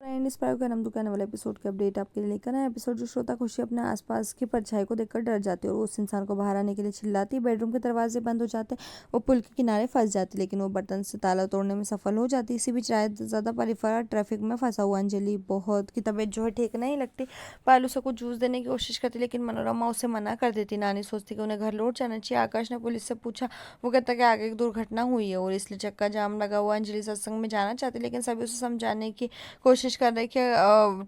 Friend इस बार का नाम दुकान वाला एपिसोड के अपडेट आपके लिए लेकर आए। एपिसोड जो श्रोता खुशी अपने आसपास की परछाई को देखकर डर जाती है और उस इंसान को बाहर आने के लिए चिल्लाती है। बेडरूम के दरवाजे बंद हो जाते, वो पुल के किनारे फंस जाती, लेकिन वो बर्तन से ताला तोड़ने में सफल हो जाती। इसी बीच रात ज्यादा परिफरा ट्रैफिक में फंसा हुआ अंजलि बहुत की तबीयत जो है ठीक नहीं लगती। पायल उसे कुछ जूस देने की कोशिश करती, लेकिन मनोरमा उसे मना कर देती। नानी सोचती कि उन्हें घर लौट जाना चाहिए। आकाश ने पुलिस से पूछा, वो कहता कि आगे एक दुर्घटना हुई है और इसलिए चक्का जाम लगा हुआ। अंजलि सत्संग में जाना चाहती, लेकिन सभी उसे समझाने की कोशिश कर रहे कि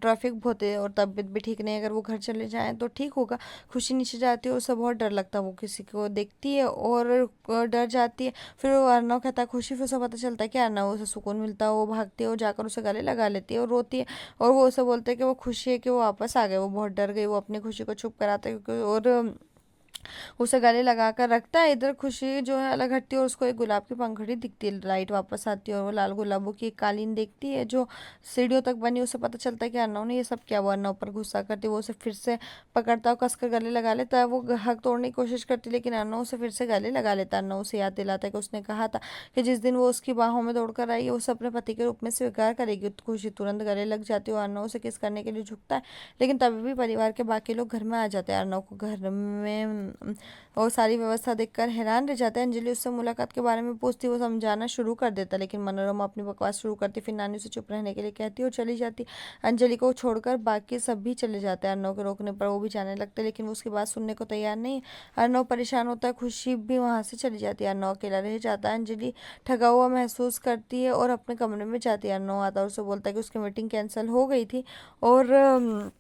ट्रैफिक बहुत है और तबीयत भी ठीक नहीं है, अगर वो घर चले जाएं तो ठीक होगा। खुशी नीचे जाती है और उसे बहुत डर लगता है। वो किसी को देखती है और डर जाती है। फिर वो अर्नव कहता है खुशी, फिर उसे पता चलता है कि अर्नव उसे सुकून मिलता है। वो भागती है और जाकर उसे गले लगा लेती है और रोती है। और वो उसे बोलते है कि वो खुशी है कि वो वापस आ गए। वो बहुत डर गई। वो अपनी खुशी को चुप कराता है क्योंकि और उसे गले लगा कर रखता है। इधर खुशी जो है अलग हटती है और उसको एक गुलाब की पंखुड़ी दिखती है। लाइट वापस आती है और वो लाल गुलाबों की एक कालीन देखती है जो सीढ़ियों तक बनी। उसे पता चलता है कि अर्नव ने ये सब किया। वो अर्नव पर गुस्सा करती है। वो उसे फिर से पकड़ता है और कसकर गले लगा लेता है। वो हक तोड़ने की कोशिश करती है, लेकिन अर्नव उसे फिर से गले लगा लेता है। अर्नव उसे याद दिलाता है कि उसने कहा था कि जिस दिन वो उसकी बाहों में दौड़कर आई है उसे अपने पति के रूप में स्वीकार करेगी। तो खुशी तुरंत गले लग जाती है और अर्नव उसे किस करने के लिए झुकता है, लेकिन तभी भी परिवार के बाकी लोग घर में आ जाते हैं। अर्नव को घर में और सारी व्यवस्था देखकर हैरान रह जाता है। अंजलि उससे मुलाकात के बारे में पूछती, वो समझाना शुरू कर देता, लेकिन मनोरमा अपनी बकवास शुरू करती। फिर नानी उसे चुप रहने के लिए कहती और चली जाती। अंजलि को छोड़कर बाकी सब भी चले जाते हैं। अर्नव के रोकने पर वो भी जाने लगते, लेकिन वो उसकी बात सुनने को तैयार नहीं। अर्नव परेशान होता है। खुशी भी वहां से चली जाती है। अर्नव अकेला रह जाता है। अंजलि ठगा हुआ महसूस करती है और अपने कमरे में जाती है। अर्नव आता है और उसे बोलता है कि उसकी मीटिंग कैंसिल हो गई थी और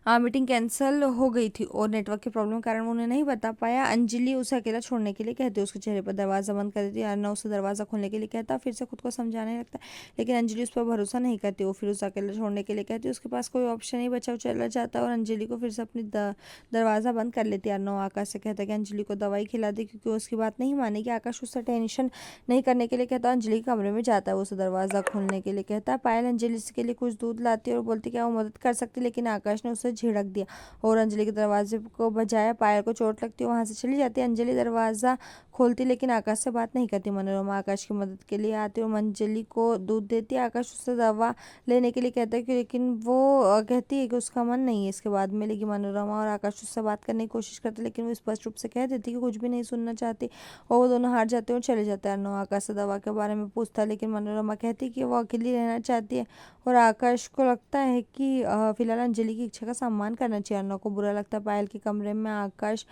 मीटिंग कैंसिल हो गई थी और नेटवर्क की प्रॉब्लम के कारण उन्हें नहीं बता पाया। अंजलि उसे अकेला छोड़ने के लिए कहती है। उसके चेहरे पर दरवाजा बंद कर देती है। अर्नव उसे दरवाजा खोलने के लिए कहता है, फिर से खुद को समझाने लगता है, लेकिन अंजलि उस पर भरोसा नहीं करती। वो फिर उसे अकेला छोड़ने के लिए कहती है। उसके पास कोई ऑप्शन नहीं बचा, वो चला जाता है और अंजलि को फिर से अपनी दरवाजा बंद कर लेती है। अर्नव आकाश से कहता है कि अंजलि को दवाई खिला दे क्योंकि वो उसकी बात नहीं मानेगी। आकाश उससे टेंशन नहीं करने के लिए कहता है। अंजलि के कमरे में जाता है। वो उसे दरवाजा खोलने के लिए कहता है। पायल अंजलि के लिए कुछ दूध लाती है और बोलती है क्या वो मदद कर सकती, लेकिन आकाश ने उसे झिड़क दिया और अंजलि के दरवाजे को बजाया। पायल को चोट लगती है, वहां से चली जाती है। अंजलि दरवाजा खोलती, लेकिन आकाश से बात नहीं करती। मनोरमा आकाश की मदद के लिए आती है और अंजलि को दूध देती है। आकाश उससे दवा लेने के लिए कहता है कि लेकिन वो कहती है कि उसका मन नहीं है इसके बाद मिलेगी। मनोरमा और आकाश उससे बात करने की कोशिश करते, लेकिन वो स्पष्ट रूप से कह देती है कि कुछ भी नहीं सुनना चाहती और वो दोनों हार जाते हैं और चले जाते हैं। अर्नव आकाश से दवा के बारे में पूछता है, लेकिन मनोरमा कहती है कि वो अकेली रहना चाहती है और आकाश को लगता है कि फिलहाल अंजलि की इच्छा का सम्मान करना चाहिए। अर्नव को बुरा लगता है। पायल के कमरे में आकाश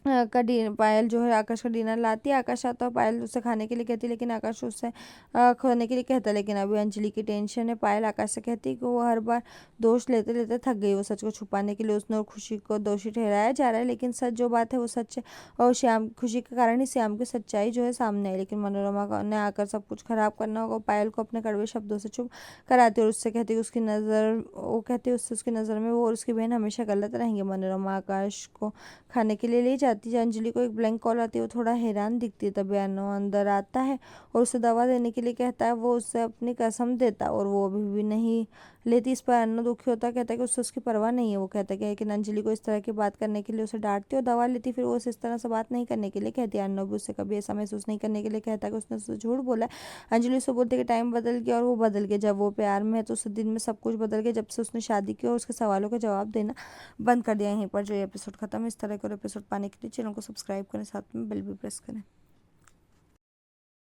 पायल जो है आकाश का डिनर लाती है। आकाश आता है, पायल उसे खाने के लिए कहती है, लेकिन आकाश उससे खाने के लिए कहता है, लेकिन अभी अंजलि की टेंशन है। पायल आकाश से कहती है कि वो हर बार दोष लेते लेते थक गई। वो सच को छुपाने के लिए उसने और खुशी को दोषी ठहराया जा रहा है, लेकिन सच जो बात है वो सच है और श्याम खुशी के कारण ही श्याम की सच्चाई जो है सामने आई। लेकिन मनोरमा ने आकर सब कुछ खराब करना होगा। पायल को अपने कड़वे शब्दों से चुप कराती है और उससे कहती है उसकी नज़र वो कहती है उससे उसकी नज़र में वो और उसकी बहन हमेशा गलत रहेंगे। मनोरमा आकाश को खाने के लिए ले जाती है। अंजलि को एक ब्लैंक कॉल आती है। वो थोड़ा हैरान दिखती है। तभी अर्नव अंदर आता है और उसे दवा देने के लिए कहता है। वो उससे अपनी कसम देता है और वो अभी भी नहीं लेती। इस पर अर्नव दुखी होता है, कहता है कि उससे उसकी परवाह नहीं है। वो कहता है कि लेकिन अंजलि को इस तरह की बात करने के लिए उसे डांटती है और दवा लेती। फिर वो उसे इस तरह से बात नहीं करने के लिए कहती है। अर्नव भी उससे कभी ऐसा महसूस नहीं करने के लिए कहता है कि उसने उससे झूठ बोला है। अंजलि उससे बोलती है कि टाइम बदल गया और वो बदल गया। जब वो प्यार में है तो उस दिन में सब कुछ बदल गया जब से उसने शादी की और उसके सवालों का जवाब देना बंद कर दिया। यहीं पर जो एपिसोड खत्म है। इस तरह के और एपिसोड पाने के लिए चैनल को सब्सक्राइब करें, साथ में बेल भी प्रेस करें।